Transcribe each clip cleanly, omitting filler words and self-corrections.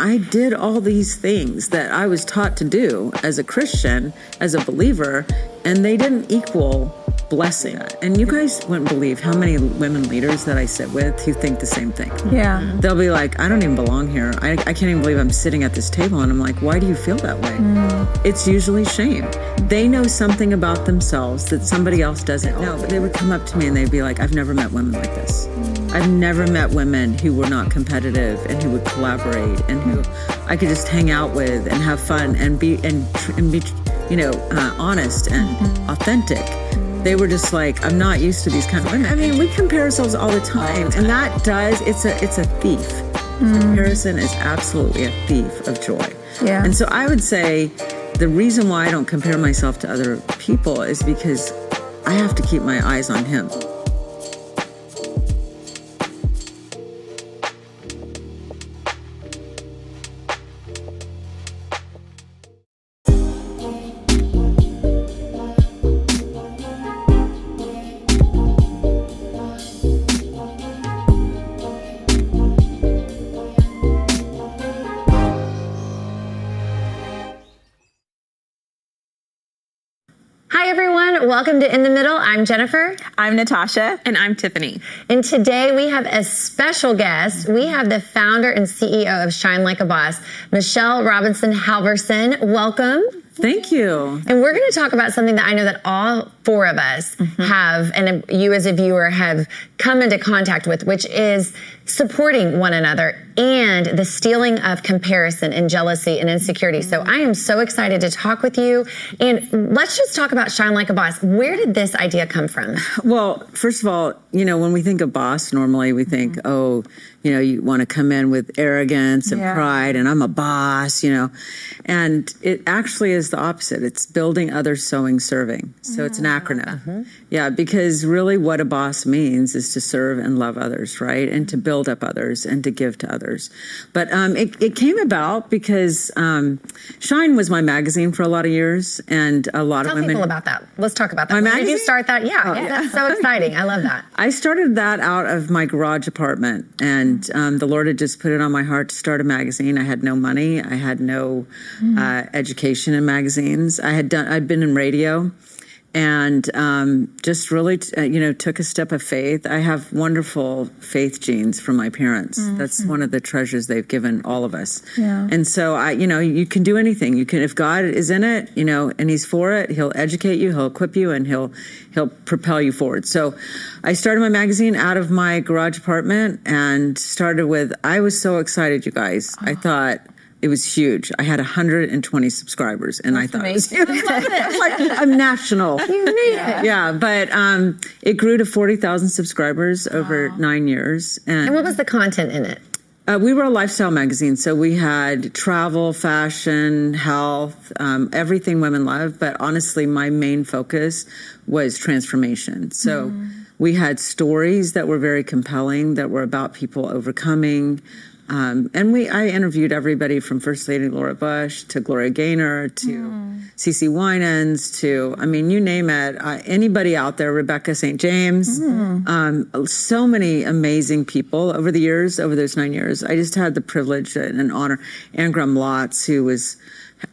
I did all these things that I was taught to do as a Christian, as a believer, and they didn't equal blessing. And you guys wouldn't believe how many women leaders that I sit with who think the same thing. Yeah. They'll be like, I don't even belong here. I can't even believe I'm sitting at this table. And I'm like, why do you feel that way? It's usually shame. They know something about themselves that somebody else doesn't know. But they would come up to me and they'd be like, I've never met women like this. I've never met women who were not competitive and who would collaborate and who I could just hang out with and have fun and be honest and authentic. They were just like, I'm not used to these kind of women. I mean, we compare ourselves all the time, and that does, it's a thief. Comparison is absolutely a thief of joy. Yeah. And so I would say the reason why I don't compare myself to other people is because I have to keep my eyes on him. Hi everyone, welcome to In the Middle. I'm Jennifer. I'm Natasha. And I'm Tiffany. And today we have a special guest. We have the founder and CEO of Shine Like a Boss, Michelle Robinson-Halverson. Welcome. Thank you. And we're going to talk about something that I know that all four of us have, and you as a viewer have come into contact with, which is supporting one another and the stealing of comparison and jealousy and insecurity. So I am so excited to talk with you. And let's just talk about Shine Like a Boss. Where did this idea come from? Well, first of all, when we think of boss, normally we think, you want to come in with arrogance and pride, and I'm a boss, And it actually is the opposite. It's building, others, sowing, serving. So it's an acronym. Yeah, because really what a boss means is to serve and love others, right? And to build up others and to give to others. But it came about because Shine was my magazine for a lot of years, and a lot of women. Tell people about that. Let's talk about that. My When magazine? did you start that? Yeah, that's so exciting. I love that. I started that out of my garage apartment, and the Lord had just put it on my heart to start a magazine. I had no money. I had no education in magazines. I'd been in radio, and just really, took a step of faith. I have wonderful faith genes from my parents. That's one of the treasures they've given all of us. Yeah. And so you can do anything. You can, if God is in it, and He's for it, He'll educate you, He'll equip you, and He'll propel you forward. So I started my magazine out of my garage apartment and started with, I was so excited, you guys. I thought it was huge. I had 120 subscribers, and I thought it was huge. Like, I'm national. You made it. Yeah, but it grew to 40,000 subscribers over 9 years. And what was the content in it? We were a lifestyle magazine, so we had travel, fashion, health, everything women love. But honestly, my main focus was transformation. So we had stories that were very compelling, that were about people overcoming. And I interviewed everybody from First Lady Laura Bush to Gloria Gaynor to CeCe Winans to, you name it, anybody out there, Rebecca St. James, so many amazing people over the years, over those 9 years. I just had the privilege and honor. Anne Graham-Lotz,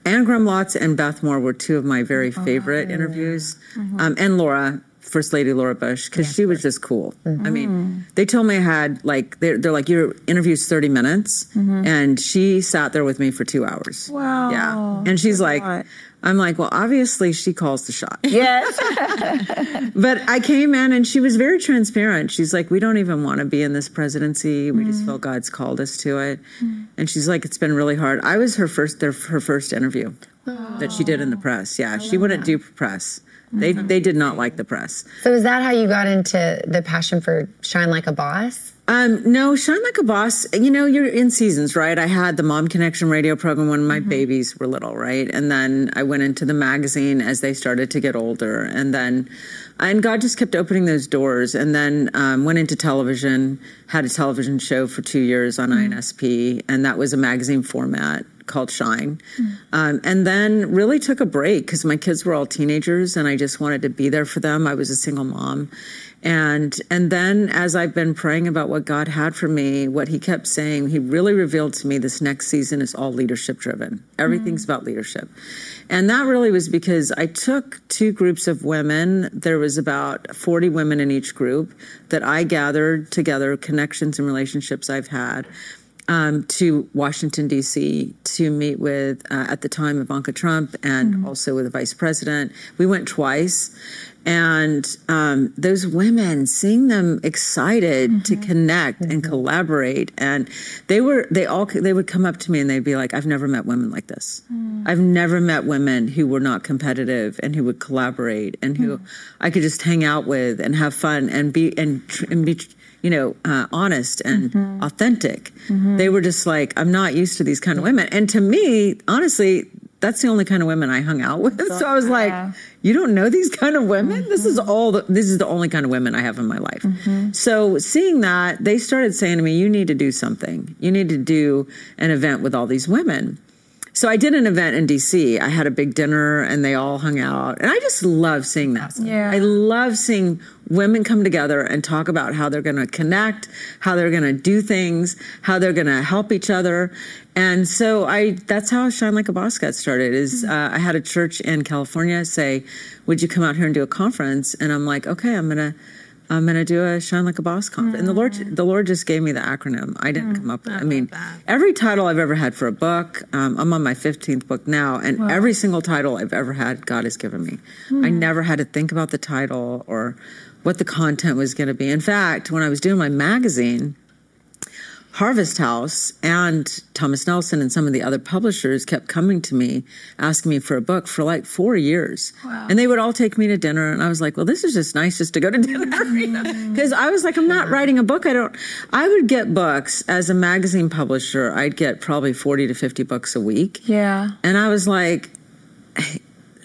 Anne Graham-Lotz and Beth Moore were two of my very favorite interviews, and Laura. First Lady Laura Bush, because she was just cool. They told me I had they're like, your interview's 30 minutes, and she sat there with me for 2 hours. Wow. Yeah. And she's like, I'm like, well, obviously she calls the shot. Yes. But I came in and she was very transparent. She's like, we don't even want to be in this presidency. We just feel God's called us to it. And she's like, it's been really hard. I was her first interview that she did in the press. Yeah, she wouldn't do press. They did not like the press. So is that how you got into the passion for Shine Like a Boss? No, Shine Like a Boss, you're in seasons, right? I had the Mom Connection radio program when my babies were little, right? And then I went into the magazine as they started to get older. And God just kept opening those doors. And then went into television, had a television show for 2 years on INSP. And that was a magazine format, called Shine. And then really took a break because my kids were all teenagers and I just wanted to be there for them. I was a single mom. And then as I've been praying about what God had for me, what he kept saying, he really revealed to me this next season is all leadership driven. Everything's about leadership. And that really was because I took 2 groups of women. There was about 40 women in each group that I gathered together, connections and relationships I've had, to Washington, D.C. to meet with, at the time, Ivanka Trump and also with the vice president. We went twice. And those women, seeing them excited to connect and collaborate, and they would come up to me and they'd be like, "I've never met women like this. I've never met women who were not competitive and who would collaborate and who I could just hang out with and have fun and be honest and authentic." They were just like, "I'm not used to these kind of women." And to me, honestly, that's the only kind of women I hung out with. So I was like, "You don't know these kind of women? This is the only kind of women I have in my life." So seeing that, they started saying to me, "You need to do something. You need to do an event with all these women." So I did an event in DC. I had a big dinner and they all hung out. And I just love seeing that. Yeah. I love seeing women come together and talk about how they're going to connect, how they're going to do things, how they're going to help each other. And so that's how Shine Like a Boss got started. I had a church in California say, "Would you come out here and do a conference?" And I'm like, "Okay, I'm gonna do a Shine Like a Boss conference." And the Lord just gave me the acronym. I didn't come up with it. I mean, every title I've ever had for a book, I'm on my 15th book now, and every single title I've ever had, God has given me. I never had to think about the title or what the content was going to be. In fact, when I was doing my magazine, Harvest House and Thomas Nelson and some of the other publishers kept coming to me, asking me for a book for like 4 years. Wow. And they would all take me to dinner. And I was like, well, this is just nice just to go to dinner. Because I was like, I'm not writing a book. I would get books as a magazine publisher. I'd get probably 40 to 50 books a week. Yeah. And I was like,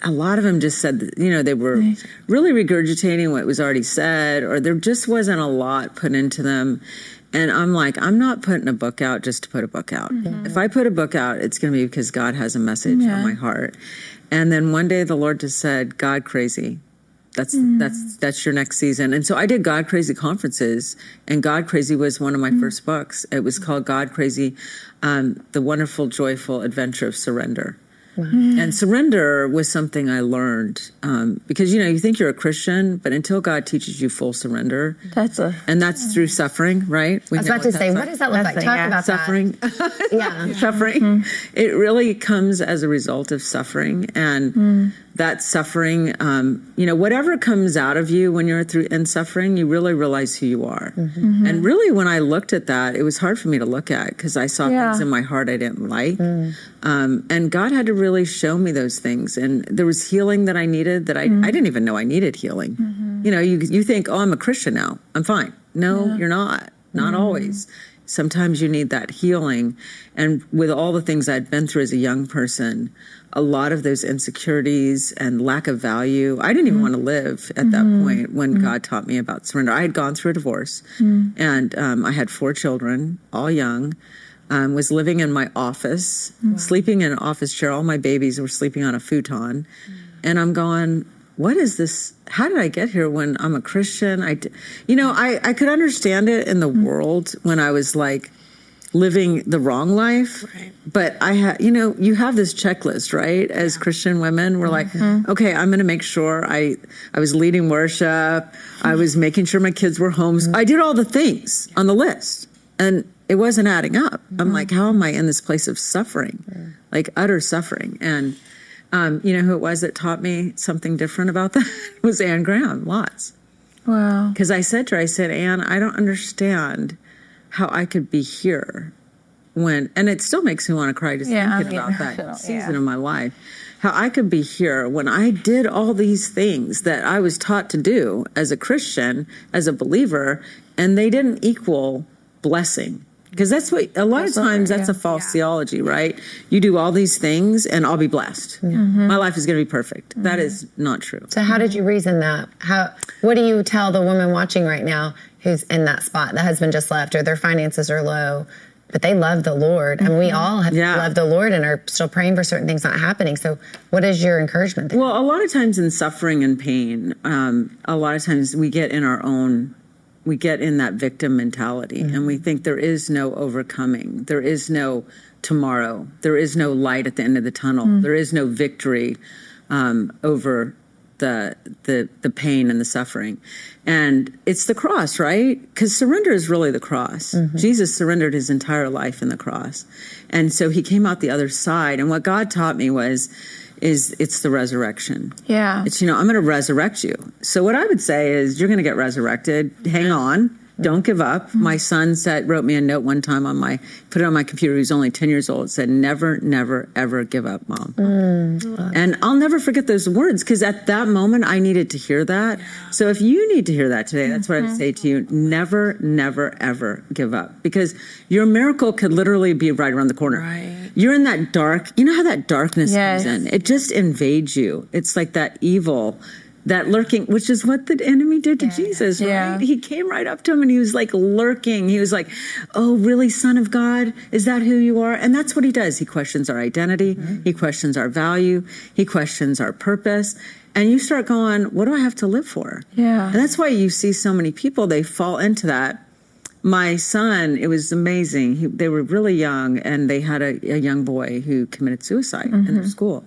a lot of them just said, they were really regurgitating what was already said, or there just wasn't a lot put into them. And I'm like, I'm not putting a book out just to put a book out. If I put a book out, it's going to be because God has a message on my heart. And then one day the Lord just said, "God Crazy. That's your next season." And so I did God Crazy conferences, and God Crazy was one of my first books. It was called God Crazy, The Wonderful, Joyful Adventure of Surrender. And surrender was something I learned because, you think you're a Christian, but until God teaches you full surrender, that's through suffering, right? I was about to say, what does that look like? Talk about suffering. Yeah. Suffering. It really comes as a result of suffering. And that suffering, whatever comes out of you when you're in suffering, you really realize who you are. And really, when I looked at that, it was hard for me to look at because I saw things in my heart I didn't like. And God had to really show me those things. And there was healing that I needed that I didn't even know I needed healing. You think, oh, I'm a Christian now, I'm fine. No, you're not. Not always. Sometimes you need that healing. And with all the things I'd been through as a young person, a lot of those insecurities and lack of value, I didn't even want to live at that point when God taught me about surrender. I had gone through a divorce and I had 4 children, all young. Was living in my office, sleeping in an office chair. All my babies were sleeping on a futon. And I'm going, what is this? How did I get here when I'm a Christian? I could understand it in the world when I was like living the wrong life. Right. But I had, you have this checklist, right? As Christian women, we're like, okay, I'm going to make sure I was leading worship. I was making sure my kids were home. I did all the things on the list. And it wasn't adding up. I'm like, how am I in this place of suffering? Like utter suffering. And you know who it was that taught me something different about that? It was Anne Graham, lots. Wow. Because I said to her, Anne, I don't understand how I could be here when, and it still makes me want to cry just thinking about that season of my life, how I could be here when I did all these things that I was taught to do as a Christian, as a believer, and they didn't equal blessing. Because that's what, a lot of times, that's a false theology, right? You do all these things and I'll be blessed. My life is going to be perfect. That is not true. So how did you reason that? What do you tell the woman watching right now who's in that spot? The husband just left or their finances are low. but they love the Lord. I mean, we all have loved the Lord and are still praying for certain things not happening. So what is your encouragement there? Well, a lot of times in suffering and pain, a lot of times we get in that victim mentality, and we think there is no overcoming. There is no tomorrow. There is no light at the end of the tunnel. There is no victory over the pain and the suffering. And it's the cross, right? Because surrender is really the cross. Jesus surrendered his entire life in the cross. And so he came out the other side. And what God taught me is it's the resurrection. Yeah. It's, I'm going to resurrect you. So what I would say is you're going to get resurrected. Hang on. Don't give up. My son wrote me a note one time put it on my computer. He was only 10 years old. It said, never, never, ever give up, Mom. And I'll never forget those words, because at that moment I needed to hear that. So if you need to hear that today, that's what I'd say to you. Never, never, ever give up, because your miracle could literally be right around the corner. Right. You're in that dark, you know how that darkness Yes. comes in? It just invades you. It's like that evil, that lurking, which is what the enemy did to Jesus, right? Yeah. He came right up to him and he was like lurking. He was like, oh, really, Son of God? Is that who you are? And that's what he does. He questions our identity. He questions our value. He questions our purpose. And you start going, what do I have to live for? Yeah. And that's why you see so many people, they fall into that. My son, it was amazing. They were really young, and they had a young boy who committed suicide in their school.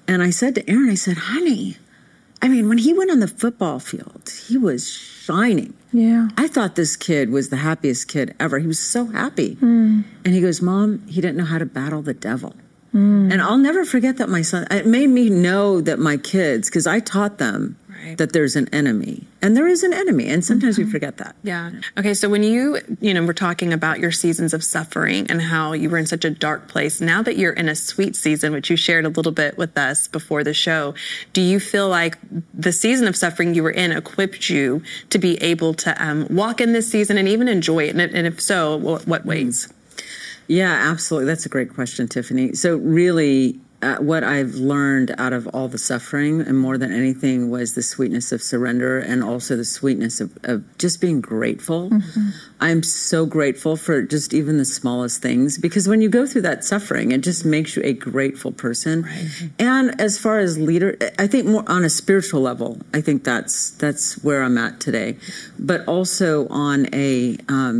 And I said to Erin, I said, honey, I mean, when he went on the football field, he was shining. Yeah. I thought this kid was the happiest kid ever. He was so happy. And he goes, Mom, he didn't know how to battle the devil. And I'll never forget that my son, it made me know that my kids, because I taught them that there's an enemy. And there is an enemy. And sometimes we forget that. Yeah. Okay. So when you were talking about your seasons of suffering and how you were in such a dark place, now that you're in a sweet season, which you shared a little bit with us before the show, do you feel like the season of suffering you were in equipped you to be able to walk in this season and even enjoy it? And if so, what ways? Yeah, absolutely. That's a great question, Tiffany. So really, what I've learned out of all the suffering, and more than anything, was the sweetness of surrender, and also the sweetness of just being grateful. I'm so grateful for just even the smallest things, because when you go through that suffering, it just makes you a grateful person. And as far as leader, I think more on a spiritual level, I think that's where I'm at today. But also on a,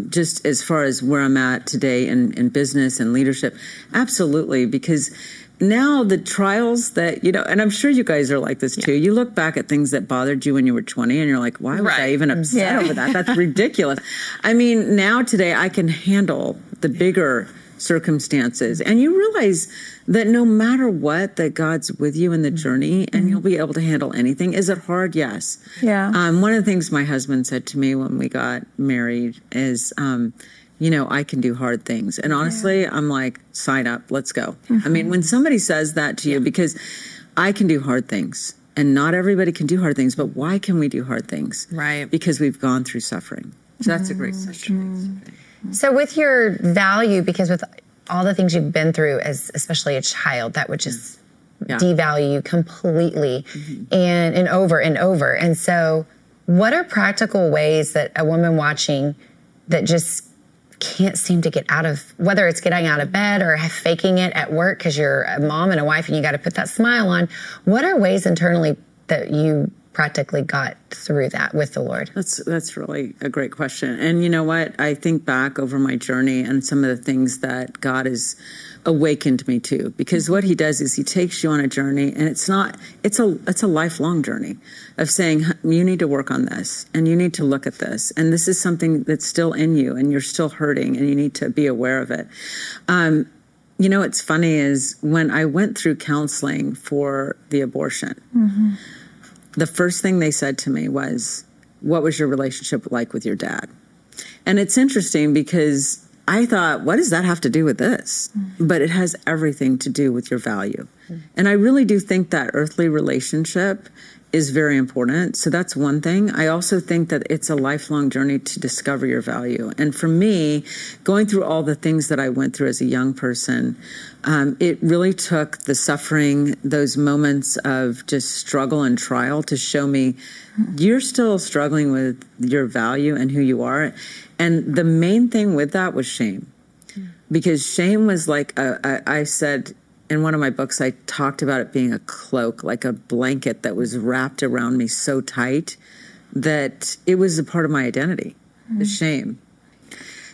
just as far as where I'm at today in business and leadership, absolutely, because now the trials that, and I'm sure you guys are like this too. You look back at things that bothered you when you were 20 and you're like, why was I even upset over that? That's ridiculous. I mean, now today I can handle the bigger circumstances, and you realize that no matter what, that God's with you in the journey, and you'll be able to handle anything. Is it hard? Yes. Yeah. One of the things my husband said to me when we got married is, I can do hard things. And honestly, I'm like, sign up, let's go. I mean, when somebody says that to you, because I can do hard things, and not everybody can do hard things, but why can we do hard things? Right. Because we've gone through suffering. So that's a great question. So with your value, because with all the things you've been through as especially a child, that would just devalue you completely and over and over. And so what are practical ways that a woman watching that just can't seem to get out of, whether it's getting out of bed or faking it at work because you're a mom and a wife and you got to put that smile on, what are ways internally that you practically got through that with the Lord? That's really a great question. And you know what? I think back over my journey and some of the things that God has awakened me to, because what he does is he takes you on a journey, and it's a lifelong journey of saying, you need to work on this, and you need to look at this, and this is something that's still in you, and you're still hurting, and you need to be aware of it. What's funny is when I went through counseling for the abortion, the first thing they said to me was, what was your relationship like with your dad? And it's interesting because I thought, what does that have to do with this? But it has everything to do with your value. And I really do think that earthly relationship is very important. So that's one thing. I also think that it's a lifelong journey to discover your value. And for me, going through all the things that I went through as a young person, it really took the suffering, those moments of just struggle and trial to show me you're still struggling with your value and who you are. And the main thing with that was shame. Because shame was like, I said, in one of my books, I talked about it being a cloak, like a blanket that was wrapped around me so tight that it was a part of my identity, the shame.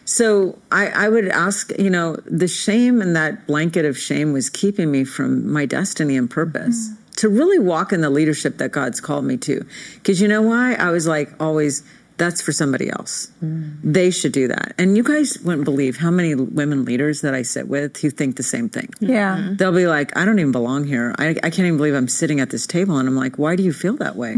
So I would ask, the shame and that blanket of shame was keeping me from my destiny and purpose to really walk in the leadership that God's called me to. Because you know why? I was like, always, that's for somebody else. They should do that. And you guys wouldn't believe how many women leaders that I sit with who think the same thing. Yeah. They'll be like, I don't even belong here. I can't even believe I'm sitting at this table. And I'm like, why do you feel that way?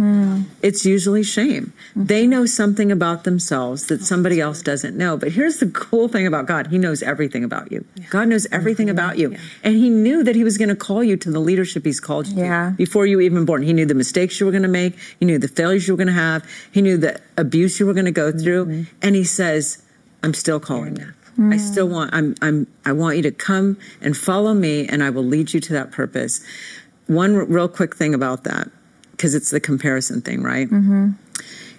It's usually shame. They know something about themselves that somebody else doesn't know. But here's the cool thing about God. He knows everything about you. God knows everything about you. And he knew that he was going to call you to the leadership he's called you to before you were even born. He knew the mistakes you were going to make. He knew the failures you were going to have. He knew the abuse you were going to go through. And he says, I'm still calling you. I still want, I want you to come and follow me, and I will lead you to that purpose. One real quick thing about that, because it's the comparison thing, right?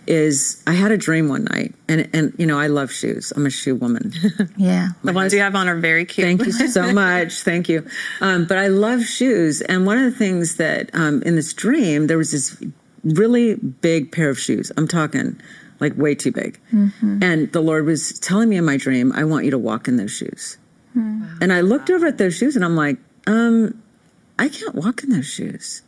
Is I had a dream one night, and I love shoes. I'm a shoe woman. Yeah. The ones you have on are very cute. Thank you so much. Thank you. But I love shoes. And one of the things that in this dream, there was this really big pair of shoes. I'm talking like way too big. And the Lord was telling me in my dream, I want you to walk in those shoes. And I looked over at those shoes and I'm like, I can't walk in those shoes.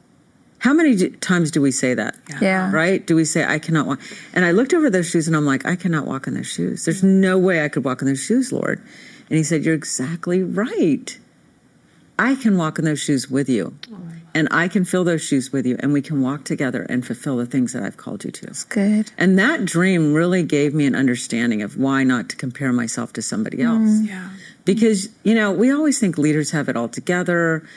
How many times do we say that? Yeah. Right? Do we say, I cannot walk? And I looked over those shoes and I'm like, I cannot walk in those shoes. There's no way I could walk in those shoes, Lord. And he said, you're exactly right. I can walk in those shoes with you. And I can fill those shoes with you, and we can walk together and fulfill the things that I've called you to. That's good. And that dream really gave me an understanding of why not to compare myself to somebody else. Yeah. Because, we always think leaders have it all together,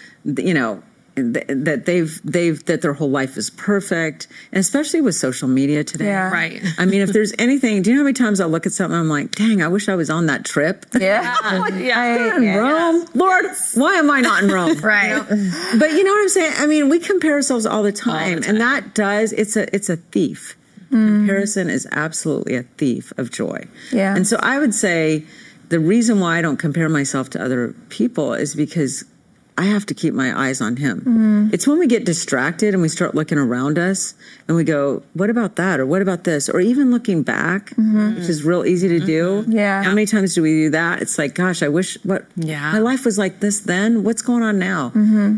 that their whole life is perfect, and especially with social media today. Yeah. Right. I mean, if there's anything, do you know how many times I'll look at something and I'm like, dang, I wish I was on that trip. Yeah. In Rome. Lord, why am I not in Rome? Right. But you know what I'm saying? I mean, we compare ourselves all the time. And that it's a thief. Comparison is absolutely a thief of joy. Yeah. And so I would say the reason why I don't compare myself to other people is because I have to keep my eyes on him. It's when we get distracted and we start looking around us and we go, what about that? Or what about this? Or even looking back, which is real easy to do. Yeah. How many times do we do that? It's like, gosh, I wish my life was like this then. What's going on now?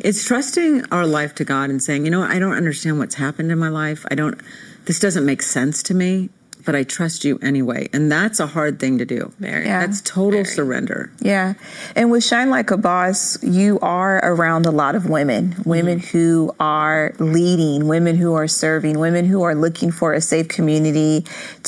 It's trusting our life to God and saying, I don't understand what's happened in my life. This doesn't make sense to me, but I trust you anyway. And that's a hard thing to do. That's total surrender. Yeah. And with Shine Like a Boss, you are around a lot of women who are leading, women who are serving, women who are looking for a safe community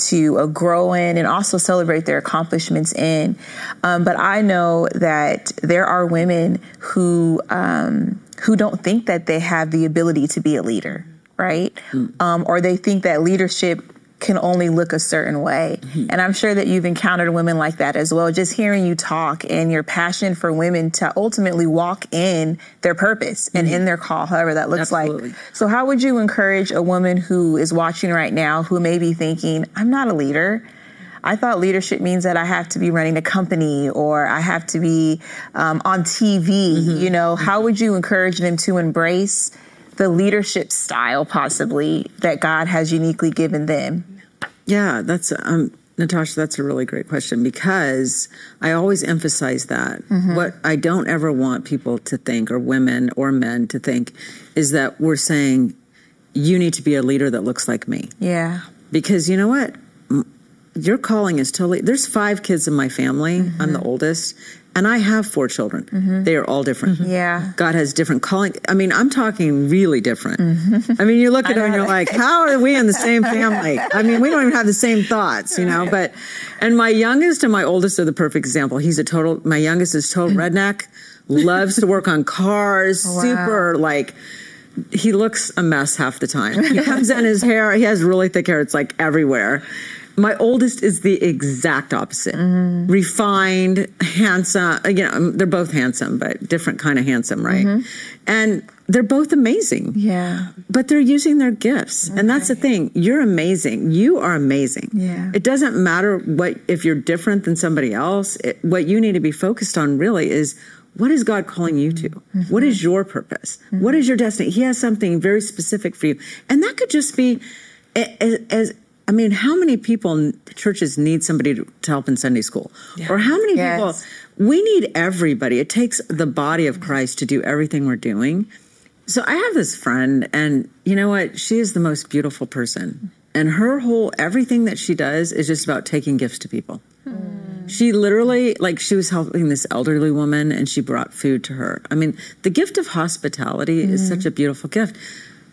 to grow in and also celebrate their accomplishments in. But I know that there are women who don't think that they have the ability to be a leader, right? Or they think that leadership can only look a certain way. And I'm sure that you've encountered women like that as well. Just hearing you talk and your passion for women to ultimately walk in their purpose and in their call, however that looks like. So how would you encourage a woman who is watching right now who may be thinking, I'm not a leader. I thought leadership means that I have to be running a company or I have to be on TV. How would you encourage them to embrace the leadership style possibly that God has uniquely given them? Yeah, that's Natasha, that's a really great question because I always emphasize that. What I don't ever want people to think, or women or men to think, is that we're saying you need to be a leader that looks like me. Yeah. Because you know what? Your calling is totally, there's 5 kids in my family. I'm the oldest. And I have 4 children. They are all different. Yeah. God has different calling. I mean, I'm talking really different. I mean, you look at them and you're like, how are we in the same family? I mean, we don't even have the same thoughts, but, and my youngest and my oldest are the perfect example. My youngest is total redneck, loves to work on cars, super he looks a mess half the time. He comes in, his hair, he has really thick hair. It's like everywhere. My oldest is the exact opposite. Refined, handsome. They're both handsome, but different kind of handsome, right? And they're both amazing. Yeah. But they're using their gifts. And that's the thing. You're amazing. You are amazing. Yeah. It doesn't matter if you're different than somebody else. What you need to be focused on really is, what is God calling you to? What is your purpose? What is your destiny? He has something very specific for you. And that could just be how many people in churches need somebody to help in Sunday school? Or how many people? We need everybody. It takes the body of Christ to do everything we're doing. So I have this friend, and you know what? She is the most beautiful person. And everything that she does is just about taking gifts to people. She literally, she was helping this elderly woman, and she brought food to her. I mean, the gift of hospitality is such a beautiful gift.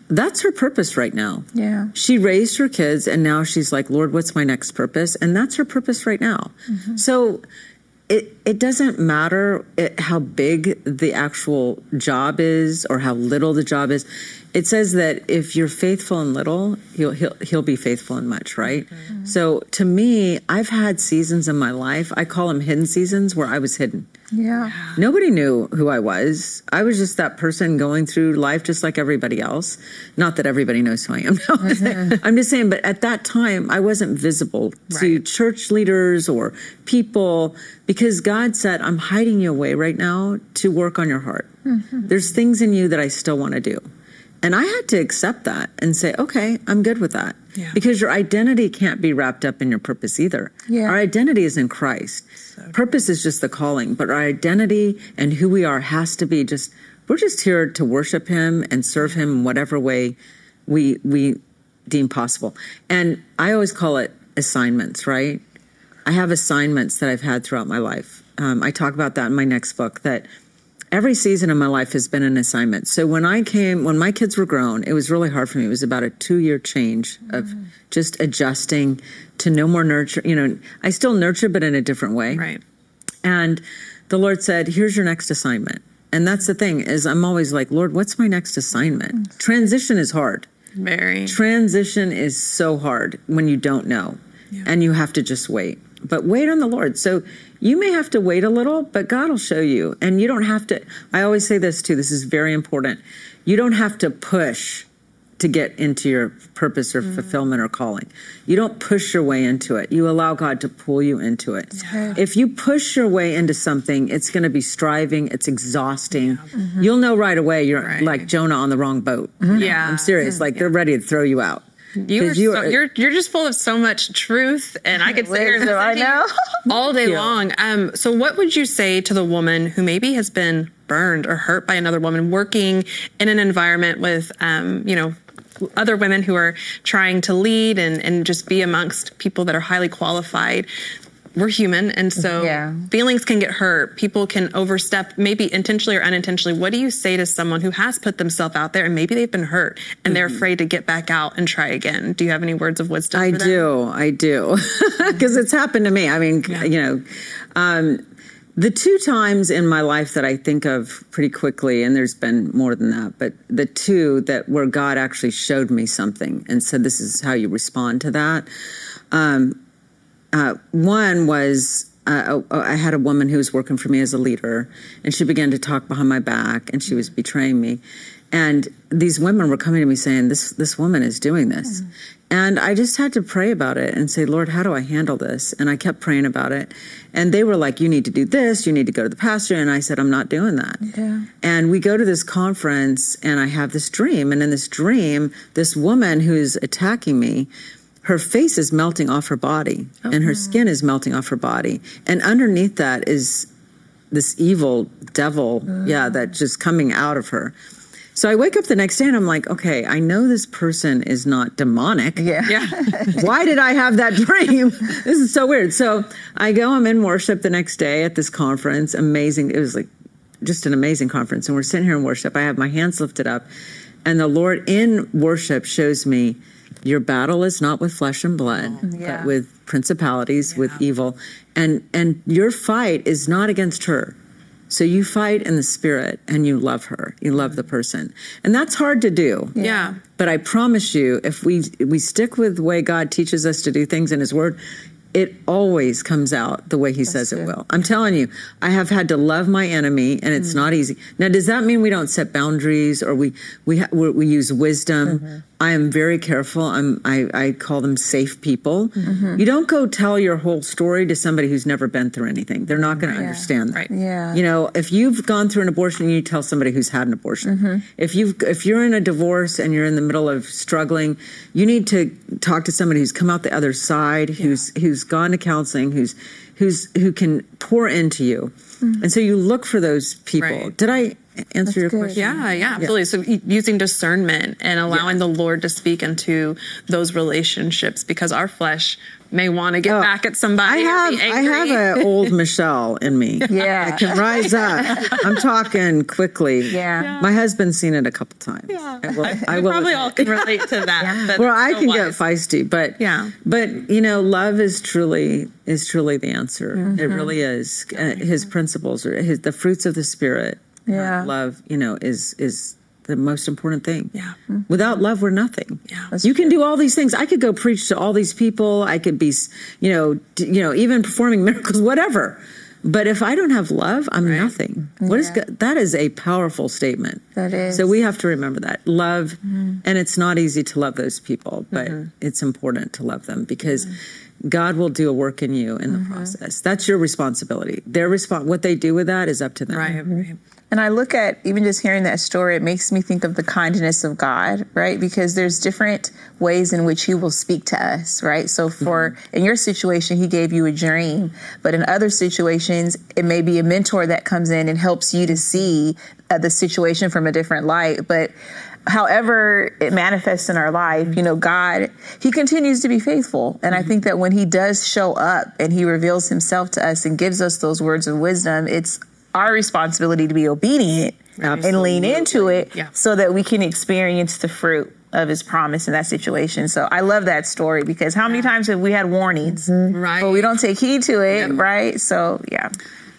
That's her purpose right now. Yeah. She raised her kids, and now she's like, Lord, what's my next purpose? And that's her purpose right now. So it doesn't matter how big the actual job is or how little the job is. It says that if you're faithful in little, he'll be faithful in much, right? So to me, I've had seasons in my life, I call them hidden seasons, where I was hidden. Yeah. Nobody knew who I was. I was just that person going through life just like everybody else. Not that everybody knows who I am now. I'm just saying, but at that time, I wasn't visible to church leaders or people, because God said, I'm hiding you away right now to work on your heart. There's things in you that I still want to do. And I had to accept that and say, okay, I'm good with that. Yeah. Because your identity can't be wrapped up in your purpose either. Yeah. Our identity is in Christ. Purpose is just the calling, but our identity and who we are has to be we're just here to worship him and serve him in whatever way we deem possible. And I always call it assignments, right? I have assignments that I've had throughout my life. I talk about that in my next book, that every season of my life has been an assignment. So when my kids were grown, it was really hard for me. It was about a 2-year change of just adjusting to no more nurture. I still nurture, but in a different way. Right. And the Lord said, here's your next assignment. And that's the thing, is I'm always like, Lord, what's my next assignment? Transition is hard. Very. Transition is so hard when you don't know. Yeah. And you have to just wait. But wait on the Lord. So you may have to wait a little, but God will show you. And you don't have to, I always say this too, this is very important. You don't have to push to get into your purpose or fulfillment or calling. You don't push your way into it. You allow God to pull you into it. Yeah. If you push your way into something, it's going to be striving. It's exhausting. Yeah. You'll know right away you're like Jonah on the wrong boat. Yeah. I'm serious. They're ready to throw you out. You're just full of so much truth, and I could sit here and I know. all day long. So what would you say to the woman who maybe has been burned or hurt by another woman, working in an environment with, other women who are trying to lead and just be amongst people that are highly qualified? We're human, and so feelings can get hurt. People can overstep, maybe intentionally or unintentionally. What do you say to someone who has put themselves out there and maybe they've been hurt and they're afraid to get back out and try again? Do you have any words of wisdom for them? I do. Because it's happened to me. I mean, the 2 times in my life that I think of pretty quickly, and there's been more than that, but the 2 that where God actually showed me something and said, this is how you respond to that. One was I had a woman who was working for me as a leader, and she began to talk behind my back, and she was betraying me. And these women were coming to me saying, this woman is doing this. And I just had to pray about it and say, Lord, how do I handle this? And I kept praying about it. And they were like, you need to do this. You need to go to the pastor. And I said, I'm not doing that. Yeah. And we go to this conference, and I have this dream. And in this dream, this woman who's attacking me, her face is melting off her body, and her skin is melting off her body. And underneath that is this evil devil, that's just coming out of her. So I wake up the next day and I'm like, okay, I know this person is not demonic. Yeah. Why did I have that dream? This is so weird. So I go, I'm in worship the next day at this conference. Amazing. It was like just an amazing conference. And we're sitting here in worship. I have my hands lifted up, and the Lord in worship shows me, your battle is not with flesh and blood, but with principalities, with evil. And your fight is not against her. So you fight in the spirit and you love her. You love the person. And that's hard to do. Yeah. But I promise you, if we stick with the way God teaches us to do things in his word, it always comes out the way he says it will. I'm telling you, I have had to love my enemy, and it's not easy. Now, does that mean we don't set boundaries or we use wisdom? I am very careful. I call them safe people. You don't go tell your whole story to somebody who's never been through anything. They're not going to understand that. Right. Yeah. You know, if you've gone through an abortion, you tell somebody who's had an abortion. If you're in a divorce and you're in the middle of struggling, you need to talk to somebody who's come out the other side, who's gone to counseling, who can pour into you. And so you look for those people. Right. Did I answer your question? Yeah, absolutely. So using discernment and allowing the Lord to speak into those relationships, because our flesh may want to get back at somebody. I or be angry. have an old Michelle in me. Yeah. I can rise up. I'm talking quickly. Yeah. My husband's seen it a couple times. Yeah. I We will probably admit. all can relate to that. But Well, I so can get wise. feisty, but you know, love is truly the answer. It really is. His principles are the fruits of the Spirit. Yeah. Love, you know, is the most important thing. Yeah. Without love, we're nothing. Yeah. You can do all these things. I could go preach to all these people. I could be, even performing miracles, whatever. But if I don't have love, I'm nothing. What is that is a powerful statement. That is. So we have to remember that. Love, and it's not easy to love those people, but it's important to love them because God will do a work in you in the process. That's your responsibility. What they do with that is up to them. Right. And I look at, even just hearing that story, it makes me think of the kindness of God, right? Because there's different ways in which he will speak to us, right? So in your situation, he gave you a dream, but in other situations, it may be a mentor that comes in and helps you to see the situation from a different light. But however it manifests in our life, God, he continues to be faithful. And I think that when he does show up and he reveals himself to us and gives us those words of wisdom, it's our responsibility to be obedient and lean into it so that we can experience the fruit of his promise in that situation. So I love that story because how many times have we had warnings, but we don't take heed to it, right? So, yeah.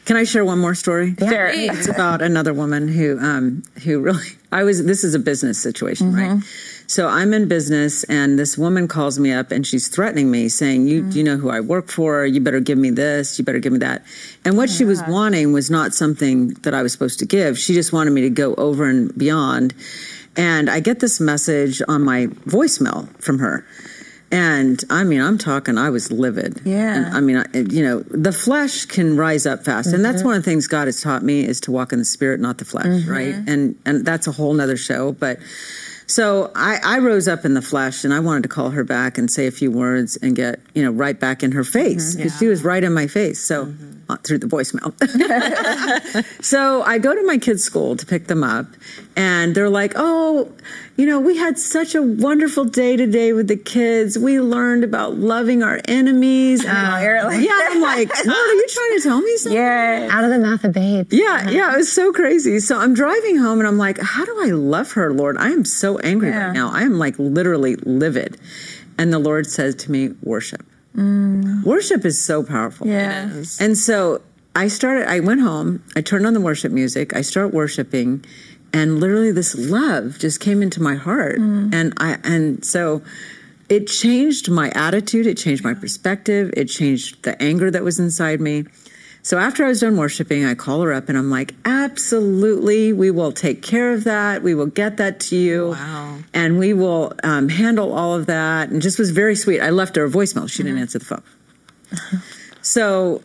Can I share one more story? Sure. It's about another woman who really, this is a business situation, right? So I'm in business and this woman calls me up and she's threatening me saying, you know who I work for? You better give me this. You better give me that. And what she was wanting was not something that I was supposed to give. She just wanted me to go over and beyond. And I get this message on my voicemail from her. And I was livid. Yeah. And the flesh can rise up fast. And that's one of the things God has taught me is to walk in the spirit, not the flesh, right? And that's a whole nother show. But so I rose up in the flesh and I wanted to call her back and say a few words and get, right back in her face because she was right in my face. So through the voicemail. So I go to my kids' school to pick them up and they're like, oh, we had such a wonderful day today with the kids. We learned about loving our enemies. I'm like, what are you trying to tell me something? Yeah. Out of the mouth of babes. Yeah, it was so crazy. So I'm driving home and I'm like, how do I love her, Lord? I am so angry right now. I am like literally livid. And the Lord says to me, worship. Worship is so powerful. Yeah. And so I went home, I turned on the worship music, I start worshiping, and literally this love just came into my heart. And so it changed my attitude, it changed my perspective, it changed the anger that was inside me. So after I was done worshiping, I call her up and I'm like, absolutely, we will take care of that. We will get that to you. Wow. And we will handle all of that. And just was very sweet. I left her a voicemail. She didn't answer the phone. So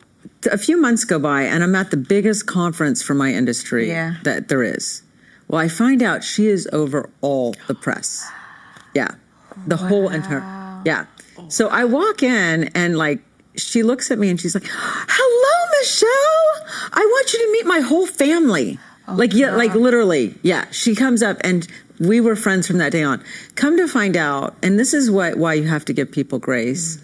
a few months go by and I'm at the biggest conference for my industry that there is. Well, I find out she is over all the press. Yeah. The whole entire. Yeah. So I walk in and she looks at me and she's like, hello, Michelle. I want you to meet my whole family. Literally. Yeah. She comes up and we were friends from that day on. Come to find out, and this is why you have to give people grace.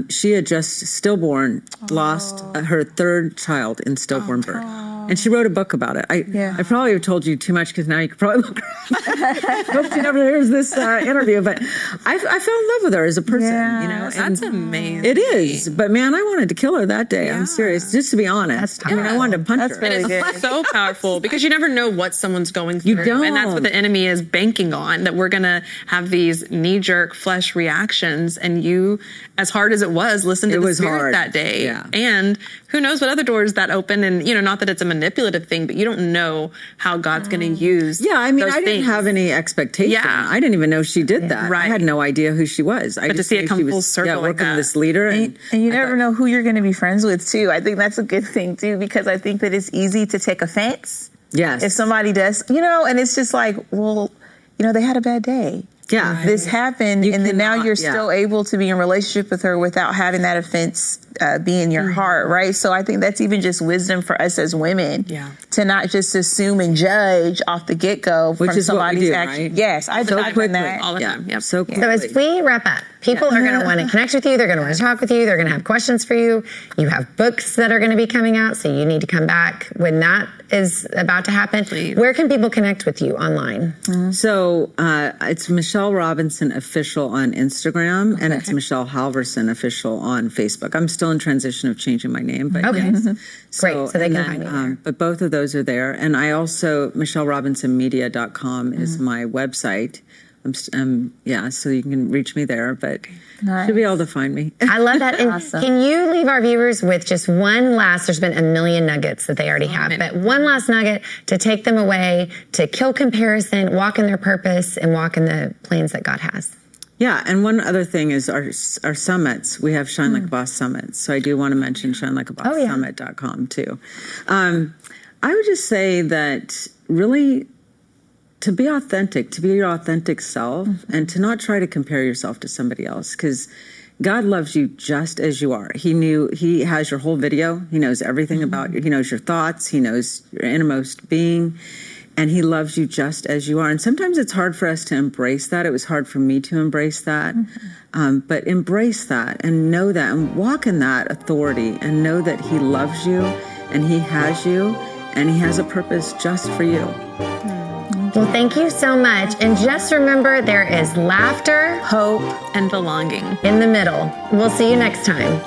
She had just stillborn, lost her third child in stillborn birth. And she wrote a book about it. I probably have told you too much because now you could probably look her up. Hope she never hears this interview. But I fell in love with her as a person, you know. That's amazing. It is. But man, I wanted to kill her that day. I'm serious. Just to be honest. I mean, I wanted to punch her. really And good. it's so powerful because you never know what someone's going through. You don't. And that's what the enemy is banking on, that we're going to have these knee-jerk flesh reactions. And you, as hard as it was, listened to the Spirit that day. Yeah. And who knows what other doors that open. And, you know, not that it's a manipulative thing, but you don't know how God's going to use I mean, those I didn't things. have any expectation. Yeah. I didn't even know she did that. Right. I had no idea who she was. I But to just see it knew come she was, full circle like working that. with this leader. And you never know who you're going to be friends with, too. I think that's a good thing, too, because I think that it's easy to take offense. Yes. If somebody does, you know, and it's just like, well, you know, they had a bad day. Yeah. This happened, and then now cannot- you're still able to be in relationship with her without having that offense be in your heart, right? So I think that's even just wisdom for us as women to not just assume and judge off the get-go Which from is what we somebody's do, action. right? Yes, I've done that. All the time. Yep. So quickly. So as we wrap up, people are going to want to connect with you. They're going to want to talk with you. They're going to have questions for you. You have books that are going to be coming out, so you need to come back when that is about to happen. Please. Where can people connect with you online? So it's Michelle Robinson Official on Instagram, and it's Michelle Halverson Official on Facebook. I'm still in transition of changing my name, but yes. Great, so they and can find you there. But both of those are there, and I also MichelleRobinsonMedia.com is my website. So you can reach me there, but should be able to find me. I love that. And can you leave our viewers with just one last, there's been a million nuggets that they already have, but one last nugget to take them away, to kill comparison, walk in their purpose, and walk in the plans that God has? Yeah, and one other thing is our summits. We have Shine Like a Boss summits. So I do want to mention shinelikeabosssummit.com too. I would just say that really to be authentic, to be your authentic self, and to not try to compare yourself to somebody else, because God loves you just as you are. He has your whole video. He knows everything about you. He knows your thoughts. He knows your innermost being. And he loves you just as you are. And sometimes it's hard for us to embrace that. It was hard for me to embrace that. But embrace that and know that and walk in that authority and know that he loves you and he has you and he has a purpose just for you. Well, thank you so much. And just remember, there is laughter, Hope, And belonging. in the middle. We'll see you next time.